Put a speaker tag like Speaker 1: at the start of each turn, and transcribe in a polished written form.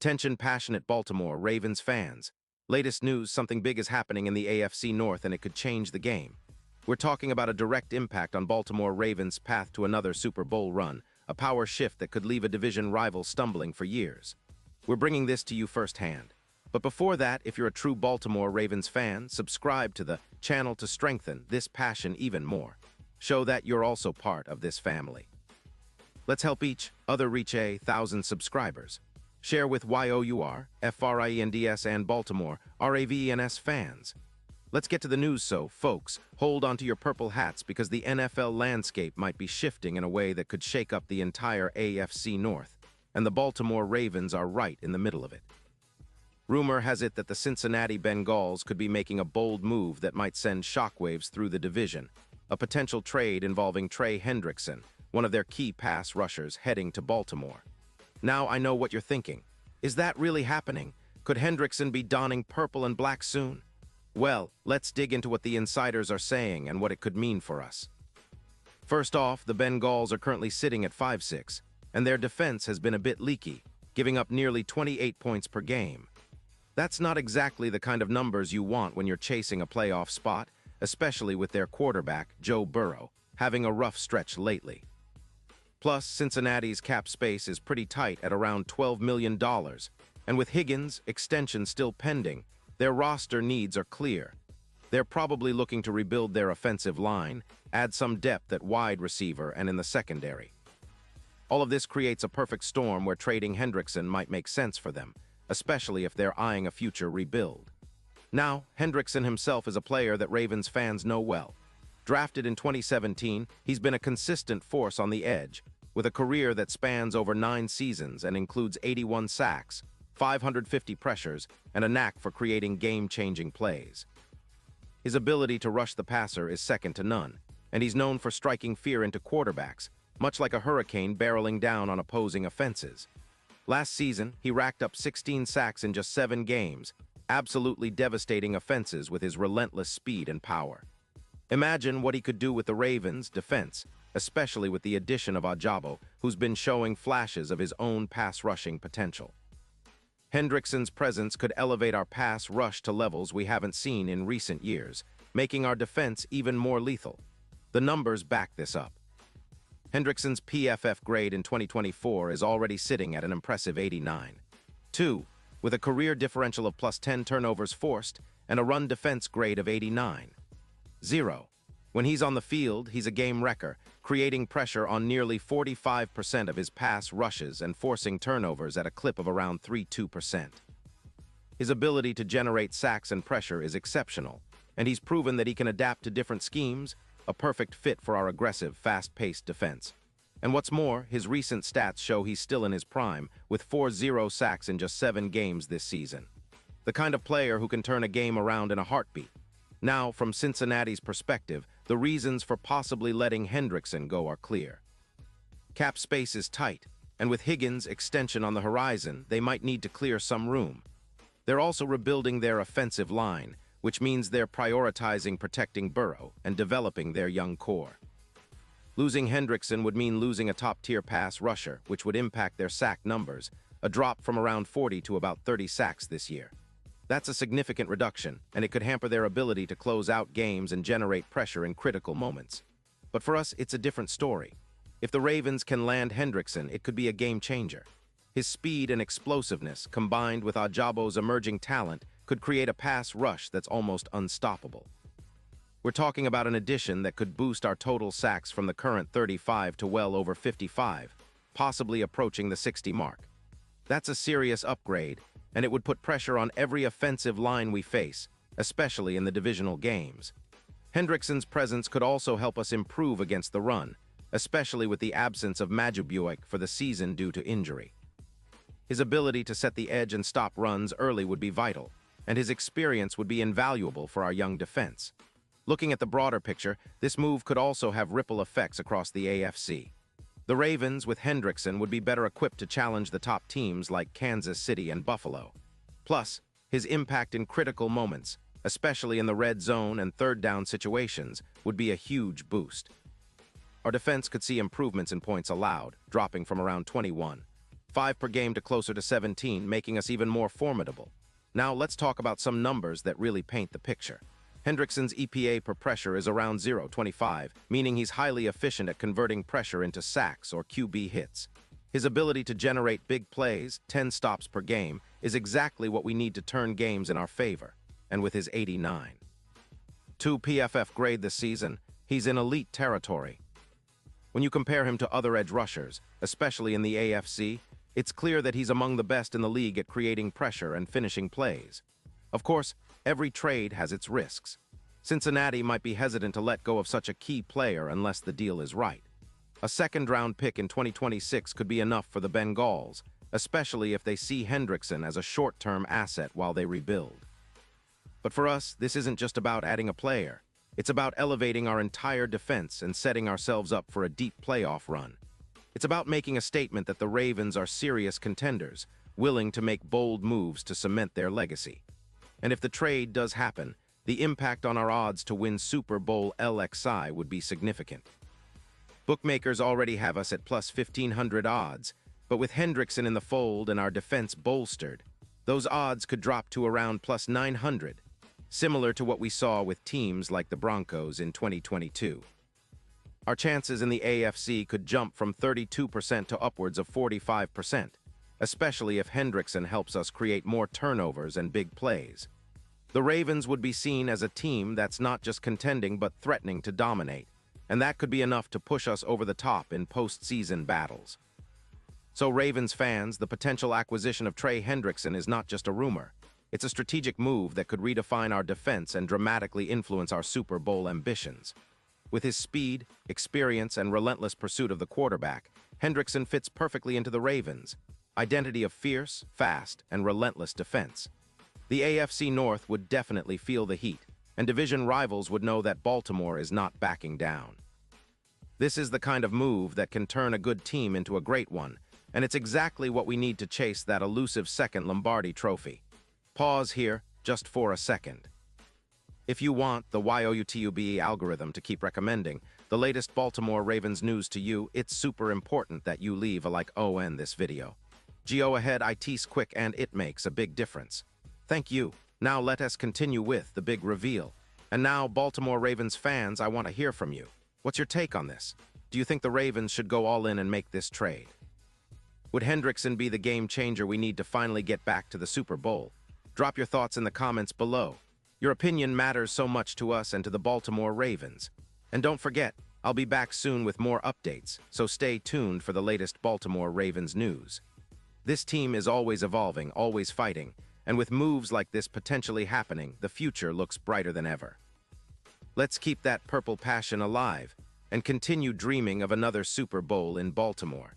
Speaker 1: Attention passionate Baltimore Ravens fans. Latest news, something big is happening in the AFC North and it could change the game. We're talking about a direct impact on Baltimore Ravens' path to another Super Bowl run, a power shift that could leave a division rival stumbling for years. We're bringing this to you firsthand. But before that, if you're a true Baltimore Ravens fan, subscribe to the channel to strengthen this passion even more. Show that you're also part of this family. Let's help each other reach 1,000 subscribers. Share with YOUR, FRIENDS and Baltimore, RAVENS fans. Let's get to the news, so, folks, hold onto your purple hats because the NFL landscape might be shifting in a way that could shake up the entire AFC North, and the Baltimore Ravens are right in the middle of it. Rumor has it that the Cincinnati Bengals could be making a bold move that might send shockwaves through the division, a potential trade involving Trey Hendrickson, one of their key pass rushers, heading to Baltimore. Now I know what you're thinking. Is that really happening? Could Hendrickson be donning purple and black soon? Well, let's dig into what the insiders are saying and what it could mean for us. First off, the Bengals are currently sitting at 5-6, and their defense has been a bit leaky, giving up nearly 28 points per game. That's not exactly the kind of numbers you want when you're chasing a playoff spot, especially with their quarterback, Joe Burrow, having a rough stretch lately. Plus, Cincinnati's cap space is pretty tight at around $12 million, and with Higgins' extension still pending, their roster needs are clear. They're probably looking to rebuild their offensive line, add some depth at wide receiver and in the secondary. All of this creates a perfect storm where trading Hendrickson might make sense for them, especially if they're eyeing a future rebuild. Now, Hendrickson himself is a player that Ravens fans know well. Drafted in 2017, he's been a consistent force on the edge, with a career that spans over 9 seasons and includes 81 sacks, 550 pressures, and a knack for creating game-changing plays. His ability to rush the passer is second to none, and he's known for striking fear into quarterbacks, much like a hurricane barreling down on opposing offenses. Last season, he racked up 16 sacks in just 7 games, absolutely devastating offenses with his relentless speed and power. Imagine what he could do with the Ravens' defense, especially with the addition of Ajabo, who's been showing flashes of his own pass-rushing potential. Hendrickson's presence could elevate our pass rush to levels we haven't seen in recent years, making our defense even more lethal. The numbers back this up. Hendrickson's PFF grade in 2024 is already sitting at an impressive 89. 2, with a career differential of plus 10 turnovers forced and a run defense grade of 89. 0. When he's on the field, he's a game wrecker, creating pressure on nearly 45% of his pass rushes and forcing turnovers at a clip of around 3.2%. His ability to generate sacks and pressure is exceptional, and he's proven that he can adapt to different schemes, a perfect fit for our aggressive, fast-paced defense. And what's more, his recent stats show he's still in his prime, with 4 sacks in just 7 games this season. The kind of player who can turn a game around in a heartbeat. Now, from Cincinnati's perspective, the reasons for possibly letting Hendrickson go are clear. Cap space is tight, and with Higgins' extension on the horizon, they might need to clear some room. They're also rebuilding their offensive line, which means they're prioritizing protecting Burrow and developing their young core. Losing Hendrickson would mean losing a top-tier pass rusher, which would impact their sack numbers, a drop from around 40 to about 30 sacks this year. That's a significant reduction, and it could hamper their ability to close out games and generate pressure in critical moments. But for us, it's a different story. If the Ravens can land Hendrickson, it could be a game-changer. His speed and explosiveness, combined with Ajabo's emerging talent, could create a pass rush that's almost unstoppable. We're talking about an addition that could boost our total sacks from the current 35 to well over 55, possibly approaching the 60 mark. That's a serious upgrade, and it would put pressure on every offensive line we face, especially in the divisional games. Hendrickson's presence could also help us improve against the run, especially with the absence of Majubuik for the season due to injury. His ability to set the edge and stop runs early would be vital, and his experience would be invaluable for our young defense. Looking at the broader picture, this move could also have ripple effects across the AFC. The Ravens, with Hendrickson, would be better equipped to challenge the top teams like Kansas City and Buffalo. Plus, his impact in critical moments, especially in the red zone and third down situations, would be a huge boost. Our defense could see improvements in points allowed, dropping from around 21 5 per game to closer to 17, making us even more formidable. Now let's talk about some numbers that really paint the picture. Hendrickson's EPA per pressure is around 0.25, meaning he's highly efficient at converting pressure into sacks or QB hits. His ability to generate big plays, 10 stops per game, is exactly what we need to turn games in our favor, and with his 89. 2 PFF grade this season, he's in elite territory. When you compare him to other edge rushers, especially in the AFC, it's clear that he's among the best in the league at creating pressure and finishing plays. Of course, every trade has its risks. Cincinnati might be hesitant to let go of such a key player unless the deal is right. A second-round pick in 2026 could be enough for the Bengals, especially if they see Hendrickson as a short-term asset while they rebuild. But for us, this isn't just about adding a player. It's about elevating our entire defense and setting ourselves up for a deep playoff run. It's about making a statement that the Ravens are serious contenders, willing to make bold moves to cement their legacy. And if the trade does happen, the impact on our odds to win Super Bowl LXI would be significant. Bookmakers already have us at plus 1,500 odds, but with Hendrickson in the fold and our defense bolstered, those odds could drop to around plus 900, similar to what we saw with teams like the Broncos in 2022. Our chances in the AFC could jump from 32% to upwards of 45%, especially if Hendrickson helps us create more turnovers and big plays. The Ravens would be seen as a team that's not just contending but threatening to dominate, and that could be enough to push us over the top in postseason battles. So Ravens fans, the potential acquisition of Trey Hendrickson is not just a rumor. It's a strategic move that could redefine our defense and dramatically influence our Super Bowl ambitions. With his speed, experience, and relentless pursuit of the quarterback, Hendrickson fits perfectly into the Ravens' identity of fierce, fast, and relentless defense. The AFC North would definitely feel the heat, and division rivals would know that Baltimore is not backing down. This is the kind of move that can turn a good team into a great one, and it's exactly what we need to chase that elusive second Lombardi trophy. Pause here, just for a second. If you want the YOUTUBE algorithm to keep recommending the latest Baltimore Ravens news to you, it's super important that you leave a like on this video. Go ahead, it's quick and it makes a big difference. Thank you. Now let us continue with the big reveal. And now, Baltimore Ravens fans, I want to hear from you. What's your take on this? Do you think the Ravens should go all in and make this trade? Would Hendrickson be the game changer we need to finally get back to the Super Bowl? Drop your thoughts in the comments below. Your opinion matters so much to us and to the Baltimore Ravens. And don't forget, I'll be back soon with more updates, so stay tuned for the latest Baltimore Ravens news. This team is always evolving, always fighting, and with moves like this potentially happening, the future looks brighter than ever. Let's keep that purple passion alive and continue dreaming of another Super Bowl in Baltimore.